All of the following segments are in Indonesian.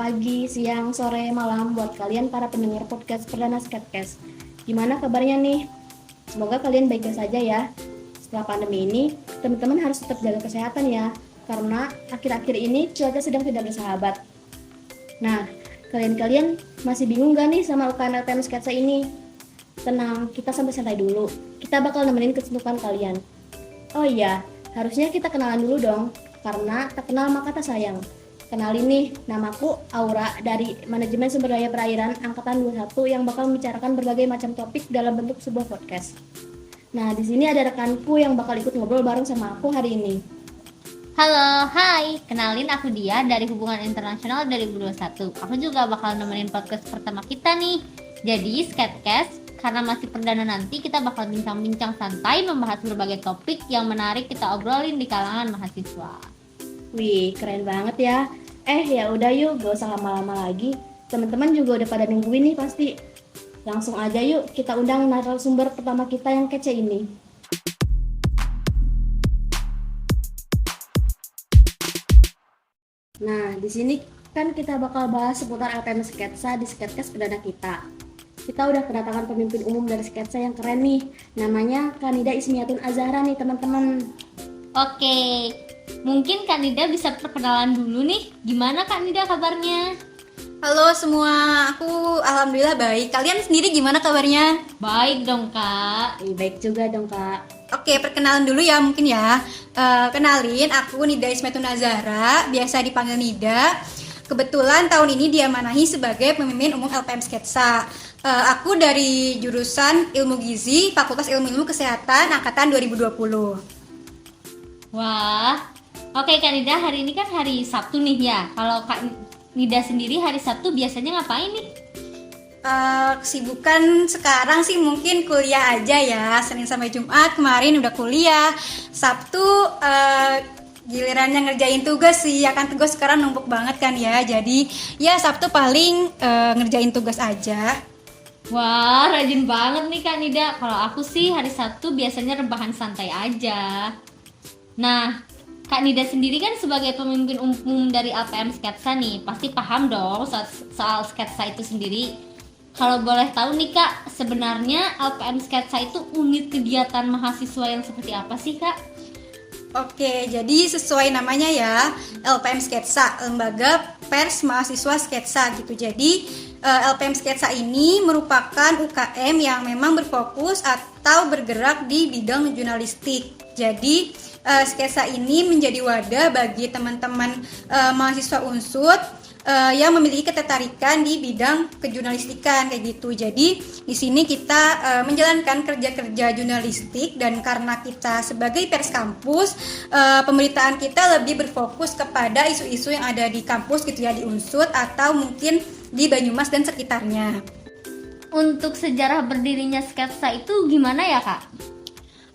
pagi, siang, sore, malam buat kalian para pendengar podcast Perdana Skatcast. Gimana kabarnya nih? Semoga kalian baik-baik saja ya. Setelah pandemi ini, teman-teman harus tetap jaga kesehatan ya, karena akhir-akhir ini cuaca sedang tidak bersahabat. Nah, kalian-kalian masih bingung gak nih sama UKM-LPM Sketsa ini? Tenang, kita sampai santai dulu. Kita bakal nemenin kesibukan kalian. Oh iya, harusnya kita kenalan dulu dong, karena tak kenal maka tak sayang. Kenalin nih, namaku Aura dari Manajemen Sumber Daya Perairan Angkatan 21 yang bakal membicarakan berbagai macam topik dalam bentuk sebuah podcast. Nah, di sini ada rekanku yang bakal ikut ngobrol bareng sama aku hari ini. Halo, hai. Kenalin aku Dia dari Hubungan Internasional 2021. Aku juga bakal nemenin podcast pertama kita nih. Jadi, Skatcast, karena masih perdana nanti kita bakal bincang-bincang santai membahas berbagai topik yang menarik kita obrolin di kalangan mahasiswa. Wih, keren banget ya. Ya udah yuk, gak usah lama-lama lagi. Teman-teman juga udah pada nungguin nih pasti. Langsung aja yuk, kita undang narasumber pertama kita yang kece ini. Nah, di sini kan kita bakal bahas seputar LPM Sketsa di Sketcast perdana kita. Kita udah kedatangan pemimpin umum dari Sketsa yang keren nih. Namanya Kanida Ismiatun Azahra nih teman-teman. Oke, mungkin Kak Nida bisa perkenalan dulu nih. Gimana Kak Nida kabarnya? Halo semua, aku alhamdulillah baik. Kalian sendiri gimana kabarnya? Baik dong Kak. Baik juga dong Kak. Oke, perkenalan dulu ya mungkin ya. Kenalin, aku Nida Ismetun Azahra, biasa dipanggil Nida. Kebetulan tahun ini diamanahi sebagai pemimpin umum LPM Sketsa. Aku dari jurusan Ilmu Gizi, Fakultas Ilmu Kesehatan, Angkatan 2020. Wah, oke Kak Nida, hari ini kan hari Sabtu nih ya. Kalau Kak Nida sendiri hari Sabtu biasanya ngapain nih? Kesibukan sekarang sih mungkin kuliah aja ya. Senin sampai Jumat kemarin udah kuliah. Sabtu gilirannya ngerjain tugas sih. Ya kan tugas sekarang numpuk banget kan ya. Jadi ya Sabtu paling ngerjain tugas aja. Wah, rajin banget nih Kak Nida. Kalau aku sih hari Sabtu biasanya rebahan santai aja. Nah, Kak Nida sendiri kan sebagai pemimpin umum dari LPM Sketsa nih, pasti paham dong soal Sketsa itu sendiri. Kalau boleh tahu nih Kak, sebenarnya LPM Sketsa itu unit kegiatan mahasiswa yang seperti apa sih Kak? Oke, jadi sesuai namanya ya, LPM Sketsa, Lembaga Pers Mahasiswa Sketsa gitu. Jadi LPM Sketsa ini merupakan UKM yang memang berfokus atau bergerak di bidang jurnalistik. Jadi Sketsa ini menjadi wadah bagi teman-teman mahasiswa Unsud yang memiliki ketertarikan di bidang kejurnalistikan kayak gitu. Jadi di sini kita menjalankan kerja-kerja jurnalistik, dan karena kita sebagai pers kampus, pemberitaan kita lebih berfokus kepada isu-isu yang ada di kampus gitu ya, di Unsud atau mungkin di Banyumas dan sekitarnya. Untuk sejarah berdirinya Sketsa itu gimana ya Kak?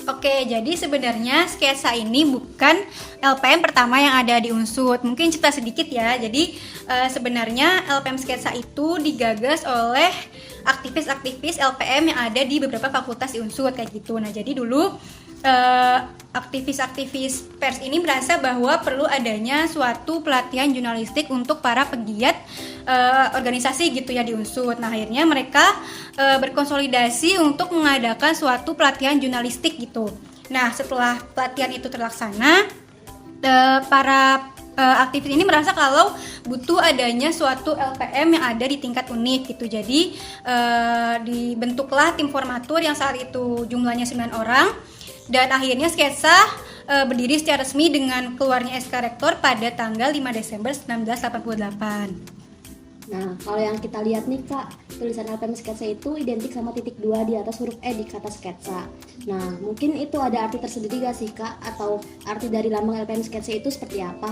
Oke, jadi sebenarnya Sketsa ini bukan LPM pertama yang ada di Unsud. Mungkin cerita sedikit ya. Jadi sebenarnya LPM Sketsa itu digagas oleh aktivis-aktivis LPM yang ada di beberapa fakultas di Unsud kayak gitu. Nah, jadi dulu aktivis-aktivis pers ini merasa bahwa perlu adanya suatu pelatihan jurnalistik untuk para pegiat organisasi gitu ya di Unsud. Nah, akhirnya mereka berkonsolidasi untuk mengadakan suatu pelatihan jurnalistik gitu. Nah, setelah pelatihan itu terlaksana, para aktivis ini merasa kalau butuh adanya suatu LPM yang ada di tingkat univ gitu. Jadi dibentuklah tim formatur yang saat itu jumlahnya 9 orang. Dan akhirnya Sketsa berdiri secara resmi dengan keluarnya SK Rektor pada tanggal 5 Desember 1988. Nah, kalau yang kita lihat nih Kak, tulisan LPM Sketsa itu identik sama titik 2 di atas huruf E di kata Sketsa. Nah, mungkin itu ada arti tersendiri gak sih Kak? Atau arti dari lambang LPM Sketsa itu seperti apa?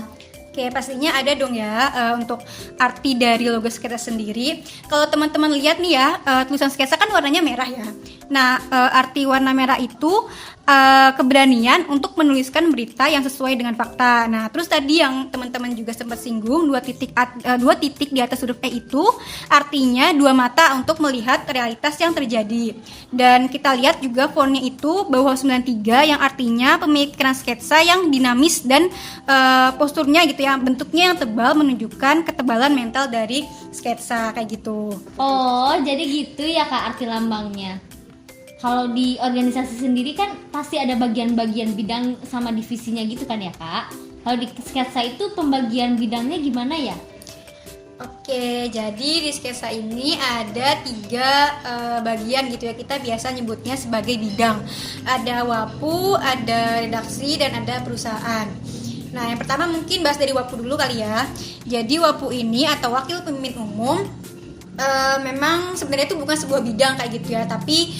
Oke, pastinya ada dong ya untuk arti dari logo Sketsa sendiri. Kalau teman-teman lihat nih ya, tulisan Sketsa kan warnanya merah ya. Nah, arti warna merah itu keberanian untuk menuliskan berita yang sesuai dengan fakta. Nah, terus tadi yang teman-teman juga sempat singgung, dua titik di atas huruf E itu artinya dua mata untuk melihat realitas yang terjadi. Dan kita lihat juga fontnya itu bawah 93 yang artinya pemikiran sketsa yang dinamis dan posturnya gitu ya, bentuknya yang tebal menunjukkan ketebalan mental dari sketsa kayak gitu. Oh, jadi gitu ya Kak arti lambangnya. Kalau di organisasi sendiri kan pasti ada bagian-bagian bidang sama divisinya gitu kan ya Kak. Kalau di sketsa itu pembagian bidangnya gimana ya? Oke, jadi di sketsa ini ada 3 bagian gitu ya. Kita biasa nyebutnya sebagai bidang. Ada WAPU, ada redaksi, dan ada perusahaan. Nah, yang pertama mungkin bahas dari WAPU dulu kali ya. Jadi WAPU ini atau Wakil Pemimpin Umum memang sebenarnya itu bukan sebuah bidang kayak gitu ya, tapi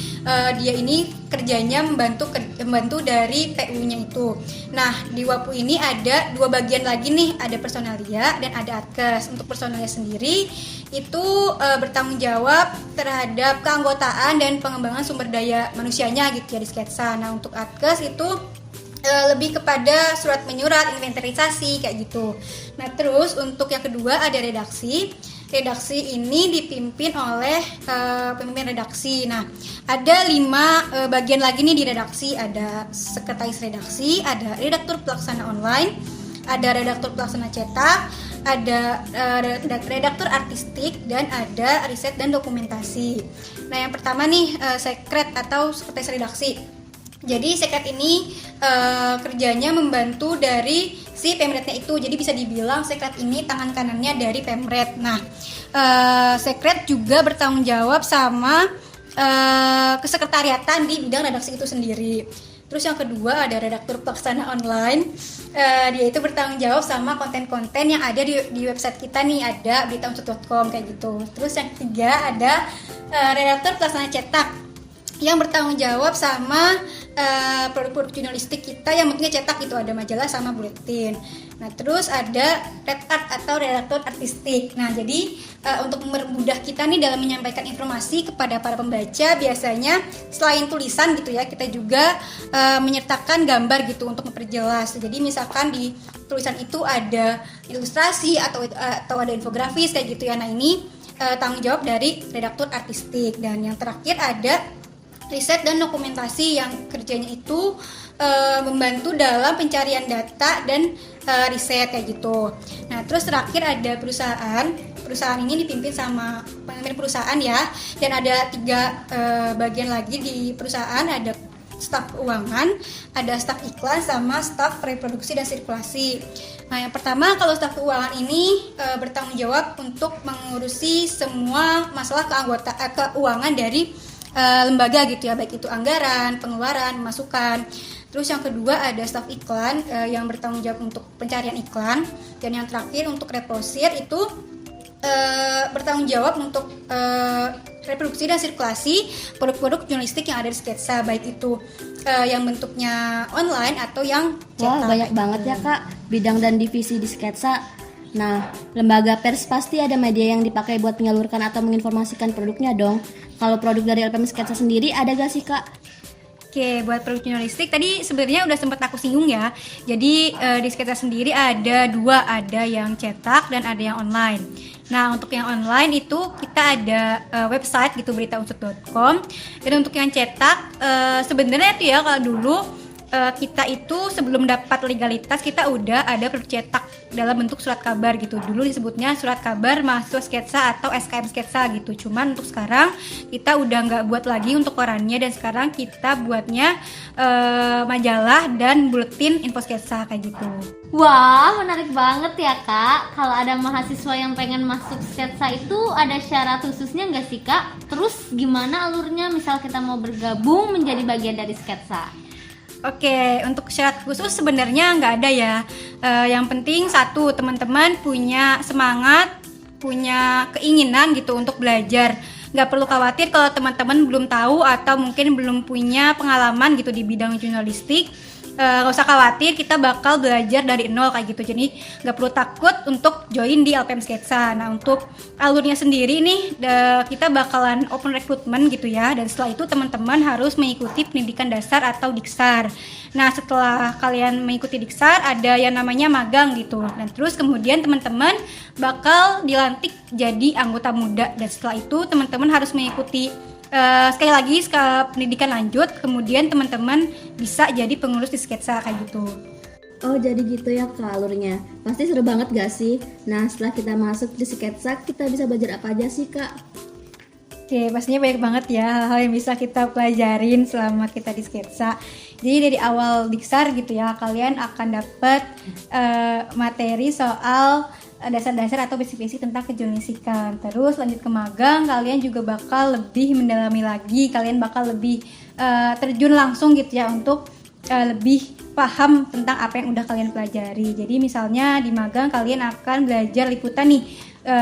dia ini kerjanya membantu dari PU-nya itu. Nah, di WAPU ini ada 2 bagian lagi nih, ada personalia dan ada adkes. Untuk personalia sendiri itu bertanggung jawab terhadap keanggotaan dan pengembangan sumber daya manusianya gitu ya di sketsa. Nah, untuk adkes itu lebih kepada surat menyurat, inventarisasi kayak gitu. Nah, terus untuk yang kedua ada redaksi. Redaksi ini dipimpin oleh pemimpin redaksi. Nah, ada 5 bagian lagi nih di redaksi. Ada sekretaris redaksi, ada redaktur pelaksana online, ada redaktur pelaksana cetak, ada redaktur artistik, dan ada riset dan dokumentasi. Nah, yang pertama nih sekret atau sekretaris redaksi. Jadi sekret ini kerjanya membantu dari si pemretnya itu. Jadi bisa dibilang sekret ini tangan kanannya dari pemret. Nah, sekret juga bertanggung jawab sama kesekretariatan di bidang redaksi itu sendiri. Terus yang kedua ada redaktur pelaksana online. Dia itu bertanggung jawab sama konten-konten yang ada di website kita nih, ada beritaunsut.com kayak gitu. Terus yang ketiga ada redaktur pelaksana cetak yang bertanggung jawab sama produk-produk jurnalistik kita yang bentuknya cetak gitu, ada majalah sama buletin. Nah, terus ada red art atau redaktur artistik. Nah, jadi untuk mempermudah kita nih dalam menyampaikan informasi kepada para pembaca, biasanya selain tulisan gitu ya, kita juga menyertakan gambar gitu untuk memperjelas. Jadi misalkan di tulisan itu ada ilustrasi atau ada infografis kayak gitu ya. Nah, ini tanggung jawab dari redaktur artistik. Dan yang terakhir ada riset dan dokumentasi yang kerjanya itu membantu dalam pencarian data dan riset kayak gitu. Nah, terus terakhir ada perusahaan. Perusahaan ini dipimpin sama pemimpin perusahaan ya. Dan ada 3 bagian lagi di perusahaan, ada staf keuangan, ada staf iklan, sama staf reproduksi dan sirkulasi. Nah, yang pertama kalau staf keuangan ini bertanggung jawab untuk mengurusi semua masalah keuangan dari lembaga gitu ya, baik itu anggaran, pengeluaran, masukan. Terus yang kedua ada staf iklan yang bertanggung jawab untuk pencarian iklan. Dan yang terakhir untuk reposir itu bertanggung jawab untuk reproduksi dan sirkulasi produk-produk jurnalistik yang ada di sketsa, baik itu yang bentuknya online atau yang cetak. Wah, banyak banget ya Kak bidang dan divisi di sketsa. Nah, lembaga pers pasti ada media yang dipakai buat menyalurkan atau menginformasikan produknya dong. Kalau produk dari LPM Sketsa sendiri ada gak sih Kak? Oke, buat produk jurnalistik tadi sebenarnya udah sempat aku singgung ya. Jadi di Sketsa sendiri ada 2, ada yang cetak dan ada yang online. Nah, untuk yang online itu kita ada website gitu, beritaunsut.com. Dan untuk yang cetak sebenarnya itu ya, kalau dulu kita itu sebelum dapat legalitas kita udah ada produk cetak dalam bentuk surat kabar gitu. Dulu disebutnya surat kabar mahasiswa sketsa atau SKM sketsa gitu. Cuman untuk sekarang kita udah nggak buat lagi untuk korannya, dan sekarang kita buatnya majalah dan buletin info sketsa kayak gitu. Wah, menarik banget ya Kak. Kalau ada mahasiswa yang pengen masuk sketsa itu ada syarat khususnya nggak sih Kak? Terus gimana alurnya misal kita mau bergabung menjadi bagian dari sketsa? Oke, untuk syarat khusus sebenarnya nggak ada ya. Yang penting satu, teman-teman punya semangat, punya keinginan gitu untuk belajar. Nggak perlu khawatir kalau teman-teman belum tahu atau mungkin belum punya pengalaman gitu di bidang jurnalistik. nggak usah khawatir, kita bakal belajar dari nol kayak gitu. Jadi nggak perlu takut untuk join di LPM Sketsa. Nah, untuk alurnya sendiri nih kita bakalan open recruitment gitu ya, dan setelah itu teman-teman harus mengikuti pendidikan dasar atau Diksar. Nah, setelah kalian mengikuti Diksar ada yang namanya magang gitu, dan terus kemudian teman-teman bakal dilantik jadi anggota muda, dan setelah itu teman-teman harus mengikuti sekali lagi pendidikan lanjut, kemudian teman-teman bisa jadi pengurus di Sketsa kayak gitu. Oh, jadi gitu ya Kak alurnya. Pasti seru banget gak sih? Nah, setelah kita masuk di Sketsa, kita bisa belajar apa aja sih Kak? Oke, pastinya banyak banget ya hal-hal yang bisa kita pelajarin selama kita di Sketsa. Jadi dari awal Diksar gitu ya, kalian akan dapat materi soal dasar-dasar atau basic-basic tentang kejurnalistikan. Terus lanjut ke magang, kalian juga bakal lebih mendalami lagi, kalian bakal lebih terjun langsung gitu ya untuk lebih paham tentang apa yang udah kalian pelajari. Jadi misalnya di magang kalian akan belajar liputan nih,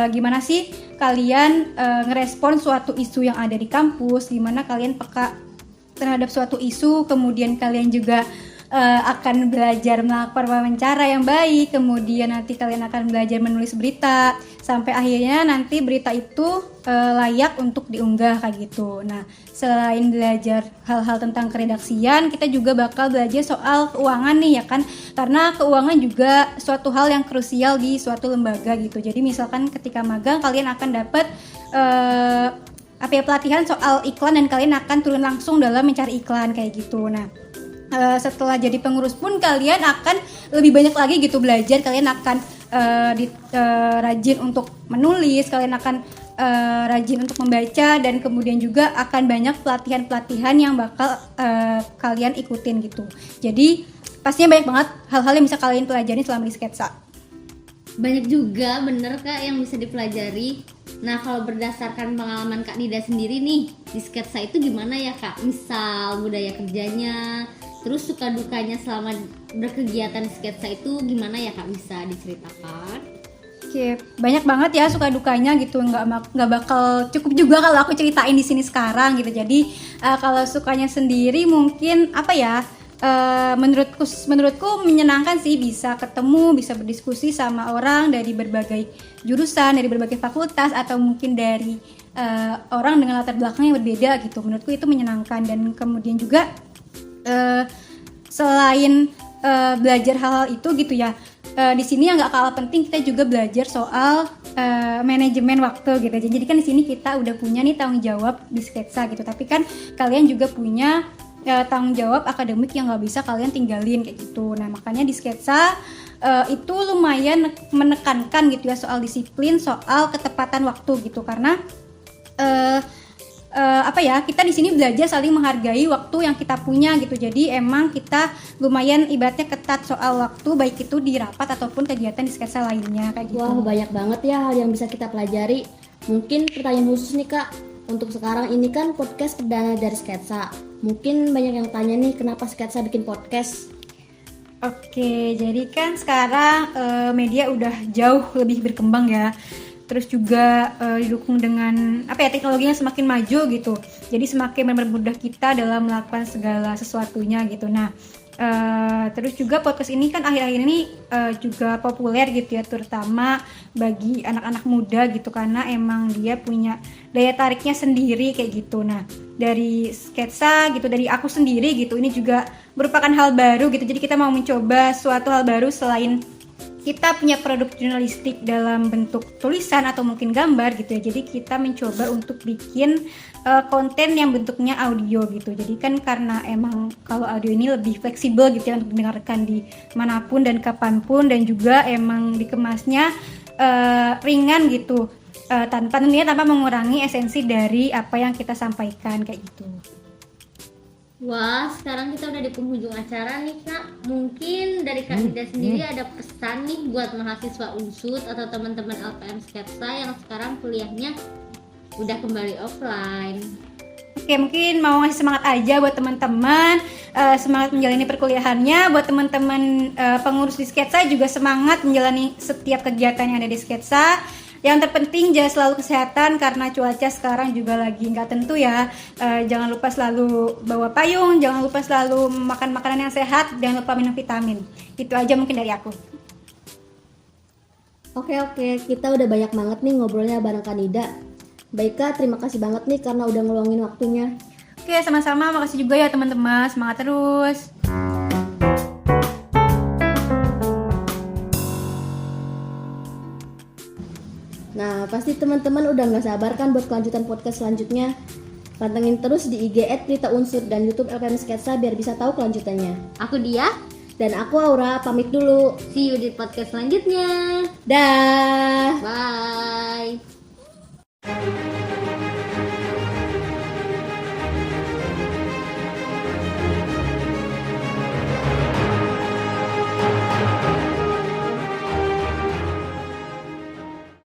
gimana sih kalian ngerespon suatu isu yang ada di kampus, gimana kalian peka terhadap suatu isu, kemudian kalian juga akan belajar melakukan wawancara yang baik, kemudian nanti kalian akan belajar menulis berita, sampai akhirnya nanti berita itu layak untuk diunggah kayak gitu. Nah, selain belajar hal-hal tentang keredaksian, kita juga bakal belajar soal keuangan nih ya kan, karena keuangan juga suatu hal yang krusial di suatu lembaga gitu. Jadi misalkan ketika magang kalian akan dapat pelatihan soal iklan, dan kalian akan turun langsung dalam mencari iklan kayak gitu. Nah, setelah jadi pengurus pun kalian akan lebih banyak lagi gitu belajar. Kalian akan rajin untuk menulis, kalian akan rajin untuk membaca, dan kemudian juga akan banyak pelatihan-pelatihan yang bakal kalian ikutin gitu. Jadi pastinya banyak banget hal-hal yang bisa kalian pelajari selama di Sketsa. Banyak juga bener Kak yang bisa dipelajari. Nah, kalau berdasarkan pengalaman Kak Nida sendiri nih, di Sketsa itu gimana ya Kak? Misal budaya kerjanya, terus suka dukanya selama berkegiatan di Sketsa itu gimana ya Kak, bisa diceritakan? Oke, banyak banget ya suka dukanya gitu, nggak bakal cukup juga kalau aku ceritain di sini sekarang gitu. Jadi kalau sukanya sendiri mungkin apa ya? Menurutku menyenangkan sih, bisa ketemu, bisa berdiskusi sama orang dari berbagai jurusan, dari berbagai fakultas, atau mungkin dari orang dengan latar belakang yang berbeda gitu. Menurutku itu menyenangkan. Dan kemudian juga selain belajar hal-hal itu gitu ya, di sini yang nggak kalah penting kita juga belajar soal manajemen waktu gitu. Jadi kan di sini kita udah punya nih tanggung jawab di Sketsa gitu, tapi kan kalian juga punya tanggung jawab akademik yang nggak bisa kalian tinggalin kayak gitu. Nah, makanya di Sketsa itu lumayan menekankan gitu ya soal disiplin, soal ketepatan waktu gitu, karena kita di sini belajar saling menghargai waktu yang kita punya gitu. Jadi emang kita lumayan ibaratnya ketat soal waktu, baik itu di rapat ataupun kegiatan di Sketsa lainnya kayak gitu. Wah, banyak banget ya hal yang bisa kita pelajari. Mungkin pertanyaan khusus nih Kak, untuk sekarang ini kan podcast perdana dari Sketsa. Mungkin banyak yang tanya nih, kenapa Sketsa bikin podcast? Oke, jadi kan sekarang media udah jauh lebih berkembang ya. Terus juga didukung dengan teknologinya semakin maju gitu. Jadi semakin mempermudah kita dalam melakukan segala sesuatunya gitu. Nah, terus juga podcast ini kan akhir-akhir ini juga populer gitu ya, terutama bagi anak-anak muda gitu, karena emang dia punya daya tariknya sendiri kayak gitu. Nah, dari Sketsa gitu, dari aku sendiri gitu, ini juga merupakan hal baru gitu. Jadi kita mau mencoba suatu hal baru selain kita punya produk jurnalistik dalam bentuk tulisan atau mungkin gambar gitu ya. Jadi kita mencoba untuk bikin konten yang bentuknya audio gitu. Jadi kan karena emang kalau audio ini lebih fleksibel gitu ya untuk didengarkan di manapun dan kapanpun, dan juga emang dikemasnya ringan gitu, tanpa mengurangi esensi dari apa yang kita sampaikan kayak gitu. Wah, sekarang kita udah di penghujung acara nih Kak. Mungkin dari Kak Nida sendiri ada pesan nih buat mahasiswa UNSUD atau teman-teman LPM Sketsa yang sekarang kuliahnya udah kembali offline. Oke, mungkin mau ngasih semangat aja buat teman-teman, semangat menjalani perkuliahannya. Buat teman-teman pengurus di Sketsa juga semangat menjalani setiap kegiatan yang ada di Sketsa. Yang terpenting jaga selalu kesehatan karena cuaca sekarang juga lagi nggak tentu ya. Jangan lupa selalu bawa payung, jangan lupa selalu makan makanan yang sehat, jangan lupa minum vitamin. Itu aja mungkin dari aku. Oke, kita udah banyak banget nih ngobrolnya bareng Kanida. Baik Kak, terima kasih banget nih karena udah ngeluangin waktunya. Oke, sama-sama. Makasih juga ya teman-teman. Semangat terus. Nah, pasti teman-teman udah gak sabar kan buat kelanjutan podcast selanjutnya. Pantengin terus di IG @berita_unsur dan YouTube LPM Sketsa biar bisa tahu kelanjutannya. Aku dia, Dan aku Aura, pamit dulu. see you di podcast selanjutnya. Dah. Bye.